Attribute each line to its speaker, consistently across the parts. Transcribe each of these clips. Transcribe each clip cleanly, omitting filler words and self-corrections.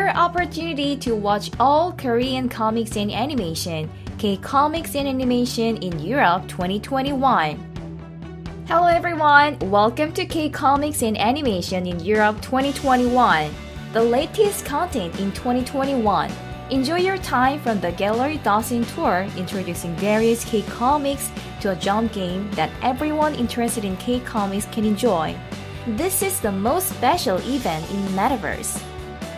Speaker 1: your opportunity to watch all Korean comics and animation, K-Comics and Animation in Europe 2021. Hello everyone, welcome to K-Comics and Animation in Europe 2021, the latest content in 2021. Enjoy your time from the Gallery Dawson tour introducing various K-Comics to a jump game that everyone interested in K-Comics can enjoy. This is the most special event in Metaverse.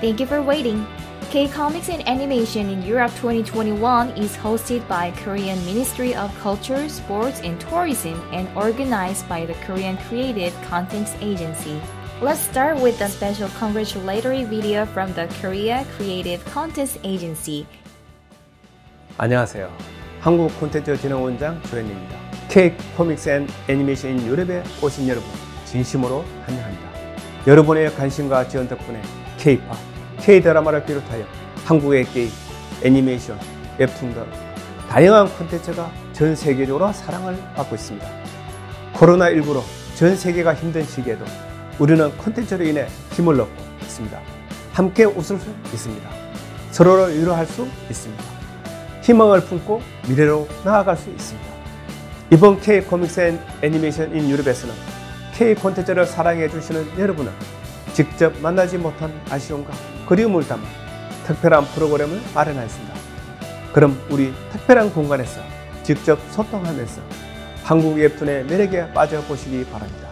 Speaker 1: Thank you for waiting. K-Comics and Animation in Europe 2021 is hosted by Korean Ministry of Culture, Sports and Tourism and organized by the Korean Creative Contents Agency. Let's start with a special congratulatory video from the Korea Creative Contents Agency.
Speaker 2: 안녕하세요. 한국콘텐츠진흥원장 조현입니다. K-코믹스 앤 애니메이션 인 유럽에 오신 여러분 진심으로 환영합니다. 여러분의 관심과 지원 덕분에 K-팝, K-드라마를 비롯하여 한국의 게임, 애니메이션, 웹툰 등 다양한 콘텐츠가 전 세계적으로 사랑을 받고 있습니다. 코로나19로 전 세계가 힘든 시기에도 우리는 콘텐츠로 인해 힘을 얻고 있습니다. 함께 웃을 수 있습니다. 서로를 위로할 수 있습니다. 희망을 품고 미래로 나아갈 수 있습니다. 이번 K-코믹스 앤 애니메이션 인 유럽에서는 K 콘텐츠를 사랑해 주시는 여러분을 직접 만나지 못한 아쉬움과 그리움을 담아 특별한 프로그램을 마련하였습니다. 그럼 우리 특별한 공간에서 직접 소통하면서 한국 웹툰의 매력에 빠져보시기 바랍니다.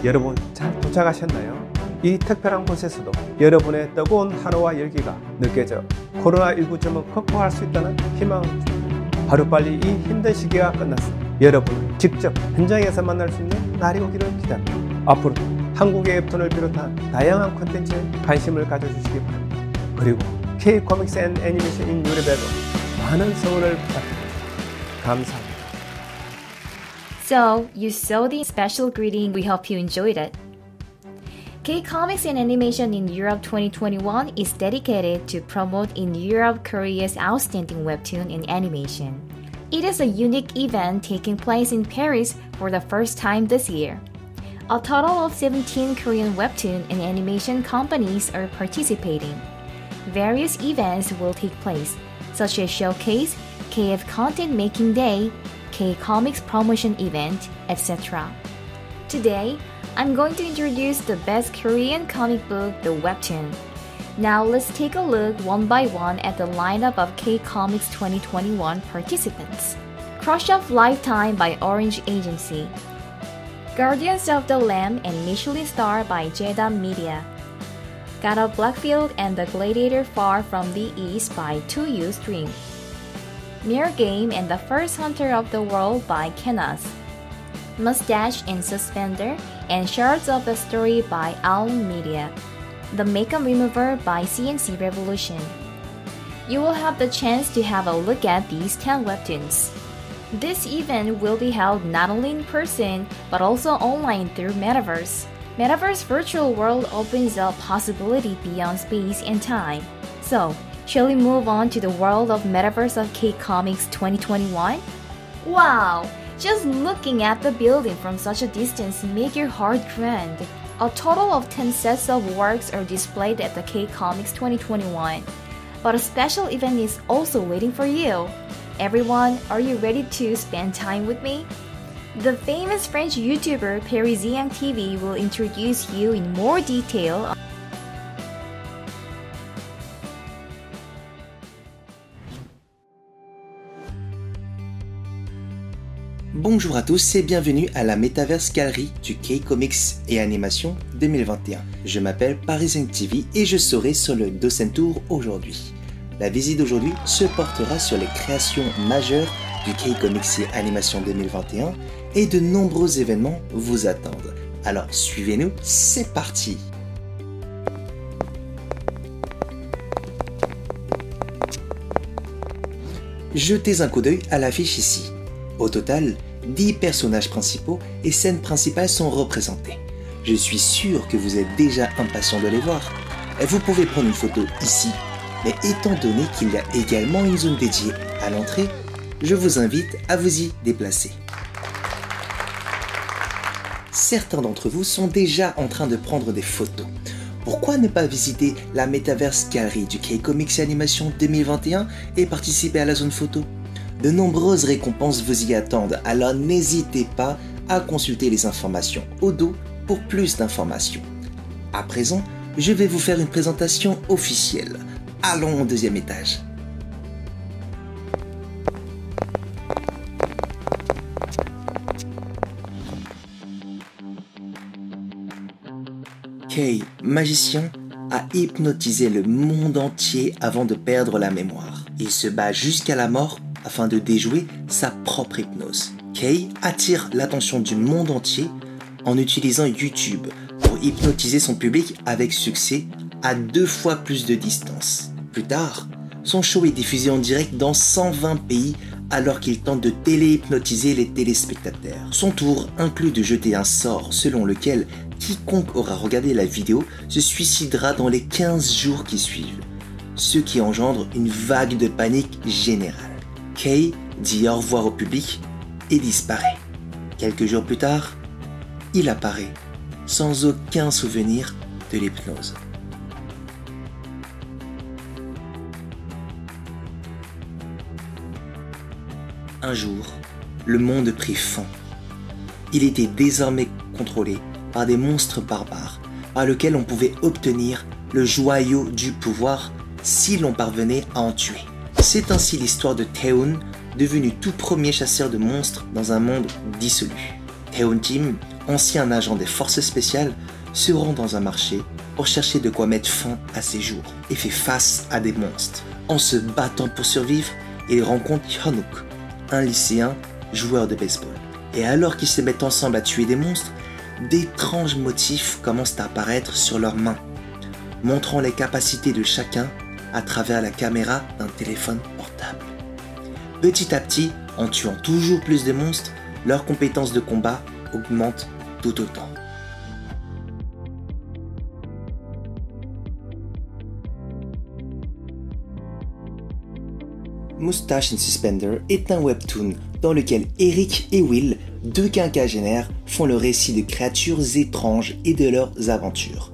Speaker 2: 여러분 잘 도착하셨나요? 이 특별한 곳에서도 여러분의 뜨거운 한호와 열기가 느껴져 코로나19점은 극복할 수 있다는 희망을 줍니다. 하루빨리 이 힘든 시기가 끝나서 여러분을 직접 현장에서 만날 수 있는 날이 오기를 기대합니다. 앞으로도 한국의 웹툰을 비롯한 다양한 콘텐츠에 관심을 가져주시기 바랍니다. 그리고 K-코믹스 앤 애니메이션 인 유럽에도 많은 성원을 부탁드립니다. 감사합니다.
Speaker 1: So, you saw the special greeting. We hope you enjoyed it. K-Comics and Animation in Europe 2021 is dedicated to promote in Europe Korea's outstanding webtoon and animation. It is a unique event taking place in Paris for the first time this year. A total of 17 Korean webtoon and animation companies are participating. Various events will take place, such as Showcase, KF Content Making Day, K-Comics Promotion Event, etc. Today, I'm going to introduce the best Korean comic book, the webtoon. Now let's take a look one by one at the lineup of K-Comics 2021 participants. Crush of Lifetime by Orange Agency, Guardians of the Lamb and Michelin Star by Jedam Media, God of Blackfield and the Gladiator Far from the East by 2U Stream, Mirror Game and the First Hunter of the World by Kenas, Mustache and Suspender and Shards of the Story by Owl Media, The Makeup Remover by CNC Revolution. You will have the chance to have a look at these 10 webtoons. This event will be held not only in person but also online through Metaverse. Metaverse virtual world opens up possibility beyond space and time. So, shall we move on to the world of Metaverse of K-Comics 2021? Wow! Just looking at the building from such a distance make your heart grand. A total of 10 sets of works are displayed at the K-Comics 2021. But a special event is also waiting for you. Everyone, are you ready to spend time with me? The famous French YouTuber Parisian TV will introduce you in more detail.
Speaker 3: Bonjour à tous et bienvenue à la Metaverse Gallery du K-Comics et Animation 2021. Je m'appelle Parisian TV et je serai sur le Dawson Tour aujourd'hui. La visite d'aujourd'hui se portera sur les créations majeures du K-Comics et Animation 2021 et de nombreux événements vous attendent. Alors suivez-nous, c'est parti! Jetez un coup d'œil à l'affiche ici. Au total, 10 personnages principaux et scènes principales sont représentés. Je suis sûr que vous êtes déjà impatient de les voir. Vous pouvez prendre une photo ici, mais étant donné qu'il y a également une zone dédiée à l'entrée, je vous invite à vous y déplacer. certains d'entre vous sont déjà en train de prendre des photos. Pourquoi ne pas visiter la Metaverse Gallery du K-Comics et Animation 2021 et participer à la zone photo? De nombreuses récompenses vous y attendent, alors n'hésitez pas à consulter les informations au dos pour plus d'informations. À présent, je vais vous faire une présentation officielle. Allons au deuxième étage. Kay, magicien, a hypnotisé le monde entier avant de perdre la mémoire. Il se bat jusqu'à la mort afin de déjouer sa propre hypnose. Kay attire l'attention du monde entier en utilisant YouTube pour hypnotiser son public avec succès à 2 fois plus de distance. Plus tard, son show est diffusé en direct dans 120 pays alors qu'il tente de télé-hypnotiser les téléspectateurs. Son tour inclut de jeter un sort selon lequel quiconque aura regardé la vidéo se suicidera dans les 15 jours qui suivent, ce qui engendre une vague de panique générale. Kay dit au revoir au public et disparaît. Quelques jours plus tard, il apparaît sans aucun souvenir de l'hypnose. Un jour, le monde prit fin. Il était désormais contrôlé par des monstres barbares, par lesquels on pouvait obtenir le joyau du pouvoir si l'on parvenait à en tuer. C'est ainsi l'histoire de Taehoon, devenu tout premier chasseur de monstres dans un monde dissolu. Taehoon Tim, ancien agent des forces spéciales, se rend dans un marché pour chercher de quoi mettre fin à ses jours et fait face à des monstres. En se battant pour survivre, il rencontre Hyunwook, un lycéen joueur de baseball. Et alors qu'ils se mettent ensemble à tuer des monstres, d'étranges motifs commencent à apparaître sur leurs mains, montrant les capacités de chacun à travers la caméra d'un téléphone portable. Petit à petit, en tuant toujours plus de monstres, leurs compétences de combat augmentent tout autant. Moustache and Suspender est un webtoon dans lequel Eric et Will, 2 quinquagénaires, font le récit de créatures étranges et de leurs aventures.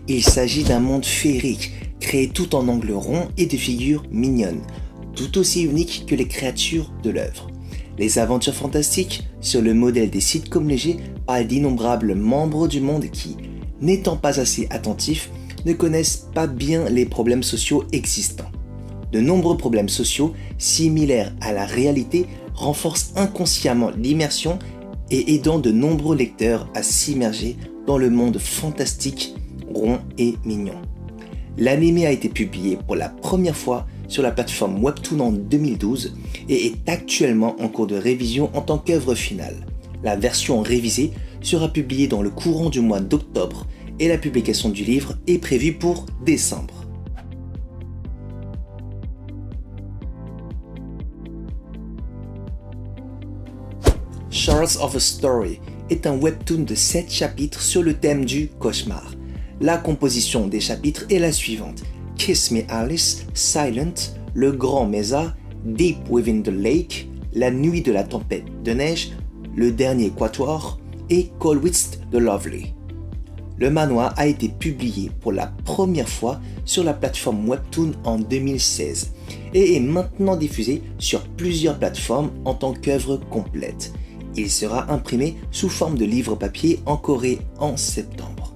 Speaker 3: Il s'agit d'un monde féerique, créé tout en angles ronds et de figures mignonnes, tout aussi uniques que les créatures de l'œuvre. Les aventures fantastiques, sur le modèle des sitcoms légers, parlent d'innombrables membres du monde qui, n'étant pas assez attentifs, ne connaissent pas bien les problèmes sociaux existants. De nombreux problèmes sociaux, similaires à la réalité, renforcent inconsciemment l'immersion et aidant de nombreux lecteurs à s'immerger dans le monde fantastique, rond et mignon. L'anime a été publié pour la première fois sur la plateforme Webtoon en 2012 et est actuellement en cours de révision en tant qu'œuvre finale. La version révisée sera publiée dans le courant du mois d'octobre et la publication du livre est prévue pour décembre. Shards of a Story est un webtoon de 7 chapitres sur le thème du cauchemar. La composition des chapitres est la suivante: Kiss Me Alice, Silent, Le Grand Mesa, Deep Within the Lake, La Nuit de la Tempête de Neige, Le Dernier Quatuor et Colwitz the Lovely. Le manhwa a été publié pour la première fois sur la plateforme Webtoon en 2016 et est maintenant diffusé sur plusieurs plateformes en tant qu'œuvre complète. Il sera imprimé sous forme de livre papier en Corée en septembre.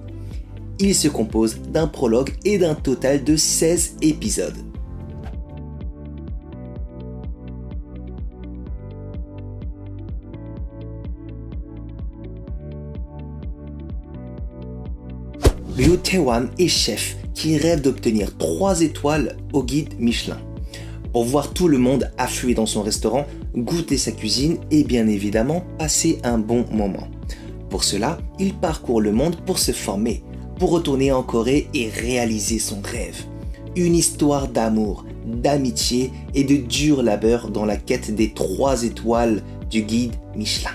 Speaker 3: Il se compose d'un prologue et d'un total de 16 épisodes. Ryu Tae-wan est chef qui rêve d'obtenir 3 étoiles au guide Michelin. Pour voir tout le monde affluer dans son restaurant, goûter sa cuisine et bien évidemment passer un bon moment. Pour cela, il parcourt le monde pour se former, pour retourner en Corée et réaliser son rêve. Une histoire d'amour, d'amitié et de dur labeur dans la quête des 3 étoiles du guide Michelin.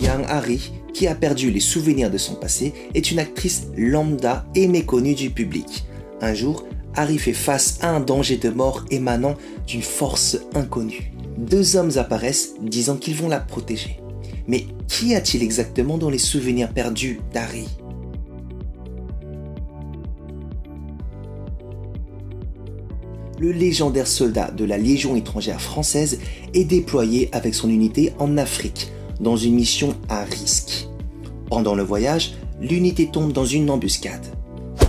Speaker 3: Yang Hari, qui a perdu les souvenirs de son passé, est une actrice lambda et méconnue du public. Un jour, Harry fait face à un danger de mort émanant d'une force inconnue. 2 hommes apparaissent disant qu'ils vont la protéger. Mais qui a-t-il exactement dans les souvenirs perdus d'Harry ? Le légendaire soldat de la Légion étrangère française est déployé avec son unité en Afrique, dans une mission à risque. Pendant le voyage, l'unité tombe dans une embuscade.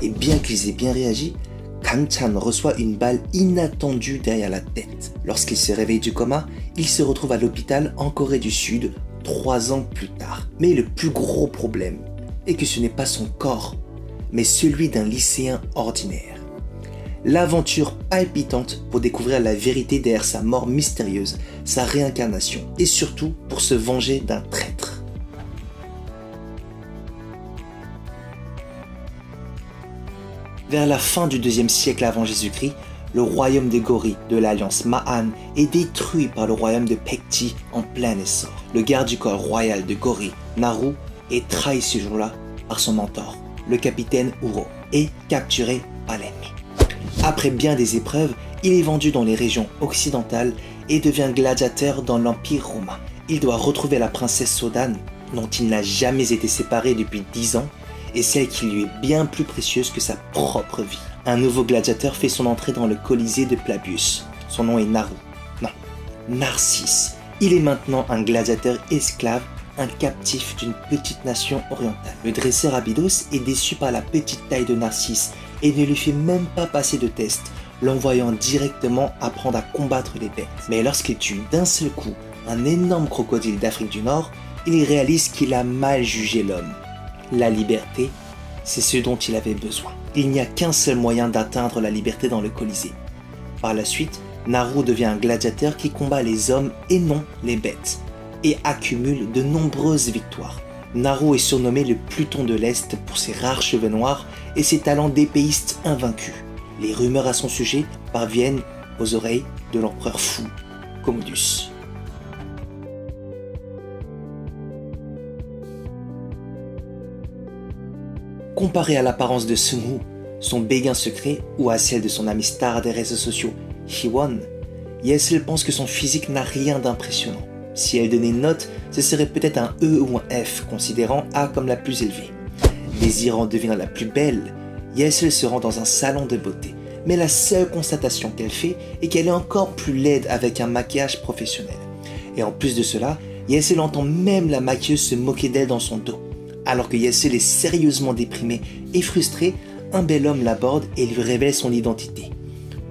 Speaker 3: Et bien qu'ils aient bien réagi, Kang-chan reçoit une balle inattendue derrière la tête. Lorsqu'il se réveille du coma, il se retrouve à l'hôpital en Corée du Sud 3 ans plus tard. Mais le plus gros problème est que ce n'est pas son corps, mais celui d'un lycéen ordinaire. L'aventure palpitante pour découvrir la vérité derrière sa mort mystérieuse, sa réincarnation et surtout pour se venger d'un traître. Vers la fin du 2e siècle avant Jésus-Christ, le royaume de Gori de l'alliance Ma'an est détruit par le royaume de Paekji en plein essor. Le garde du corps royal de Gori, Naru, est trahi ce jour-là par son mentor, le capitaine Uro, et capturé par l'ennemi. Après bien des épreuves, il est vendu dans les régions occidentales et devient gladiateur dans l'Empire romain. Il doit retrouver la princesse Sodan, dont il n'a jamais été séparé depuis 10 ans, et celle qui lui est bien plus précieuse que sa propre vie. Un nouveau gladiateur fait son entrée dans le Colisée de Plabius. Son nom est Naru. Non, Narcisse. Il est maintenant un gladiateur esclave, un captif d'une petite nation orientale. Le dresseur Abydos est déçu par la petite taille de Narcisse et ne lui fait même pas passer de test, l'envoyant directement apprendre à combattre les bêtes. Mais lorsqu'il tue d'un seul coup un énorme crocodile d'Afrique du Nord, il réalise qu'il a mal jugé l'homme. La liberté, c'est ce dont il avait besoin. Il n'y a qu'un seul moyen d'atteindre la liberté dans le Colisée. Par la suite, Naru devient un gladiateur qui combat les hommes et non les bêtes, et accumule de nombreuses victoires. Naru est surnommé le Pluton de l'Est pour ses rares cheveux noirs et ses talents d'épéiste invaincus. Les rumeurs à son sujet parviennent aux oreilles de l'empereur fou, Commodus. Comparé à l'apparence de Seung-woo, son béguin secret, ou à celle de son ami star des réseaux sociaux, Hee-won, Yesel pense que son physique n'a rien d'impressionnant. Si elle donnait une note, ce serait peut-être un E ou un F, considérant A comme la plus élevée. Désirant devenir la plus belle, Yesel se rend dans un salon de beauté. Mais la seule constatation qu'elle fait est qu'elle est encore plus laide avec un maquillage professionnel. Et en plus de cela, Yesel entend même la maquilleuse se moquer d'elle dans son dos. Alors que Yesel est sérieusement déprimé et frustré, un bel homme l'aborde et lui révèle son identité.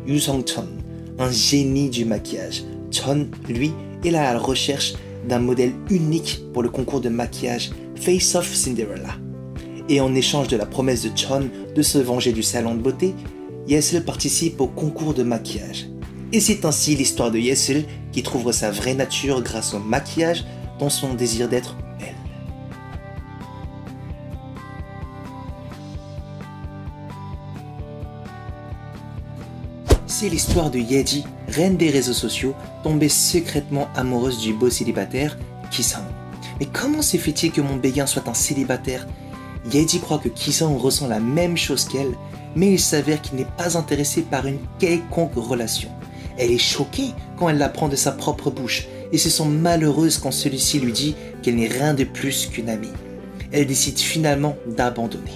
Speaker 3: Yoo Sung-chon, un génie du maquillage. Chon, lui, est à la recherche d'un modèle unique pour le concours de maquillage Face of Cinderella. Et en échange de la promesse de Chon de se venger du salon de beauté, Yesel participe au concours de maquillage. Et c'est ainsi l'histoire de Yesel qui trouve sa vraie nature grâce au maquillage dans son désir d'être belle. C'est l'histoire de Yeji, reine des réseaux sociaux, tombée secrètement amoureuse du beau célibataire, Ki-sang. Mais comment se fait-il que mon béguin soit un célibataire ? Yeji croit que Ki-sang ressent la même chose qu'elle, mais il s'avère qu'il n'est pas intéressé par une quelconque relation. Elle est choquée quand elle l'apprend de sa propre bouche, et se sent malheureuse quand celui-ci lui dit qu'elle n'est rien de plus qu'une amie. Elle décide finalement d'abandonner.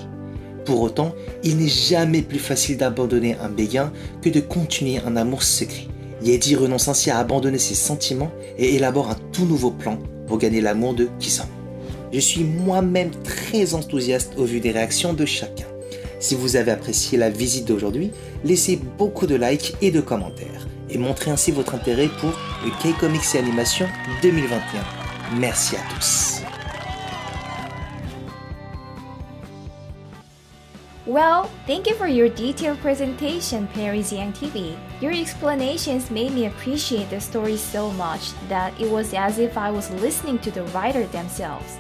Speaker 3: Pour autant, il n'est jamais plus facile d'abandonner un béguin que de continuer un amour secret. Yeji renonce ainsi à abandonner ses sentiments et élabore un tout nouveau plan pour gagner l'amour de Ki-sang. Je suis moi-même très enthousiaste au vu des réactions de chacun. Si vous avez apprécié la visite d'aujourd'hui, laissez beaucoup de likes et de commentaires et montrez ainsi votre intérêt pour le K-Comics et Animation 2021. Merci à tous.
Speaker 1: Well, thank you for your detailed presentation, Parisian TV. Your explanations made me appreciate the story so much that it was as if I was listening to the writer themselves.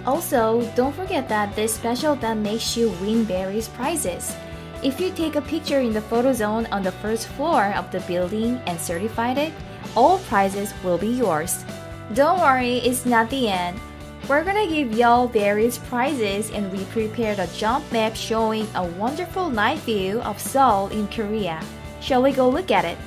Speaker 1: Also, don't forget that this special event makes you win various prizes. If you take a picture in the photo zone on the first floor of the building and certified it, all prizes will be yours. Don't worry, it's not the end. We're gonna give y'all various prizes and we prepared a jump map showing a wonderful night view of Seoul in Korea. Shall we go look at it?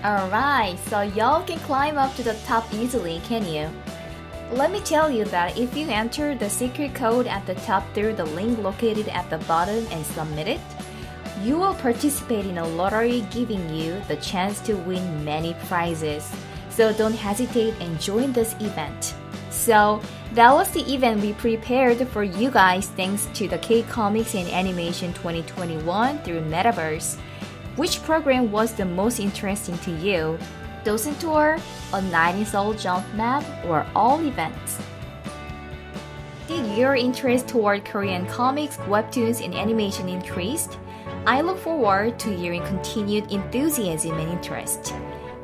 Speaker 1: Alright, so y'all can climb up to the top easily, can you? Let me tell you that if you enter the secret code at the top through the link located at the bottom and submit it, you will participate in a lottery giving you the chance to win many prizes. So don't hesitate and join this event. So that was the event we prepared for you guys thanks to the K-Comics and Animation 2021 through Metaverse. Which program was the most interesting to you? Dosen Tour, a Night in Seoul jump map, or all events? Did your interest toward Korean comics, webtoons, and animation increased? I look forward to hearing continued enthusiasm and interest.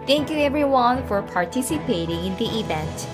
Speaker 1: Thank you everyone for participating in the event.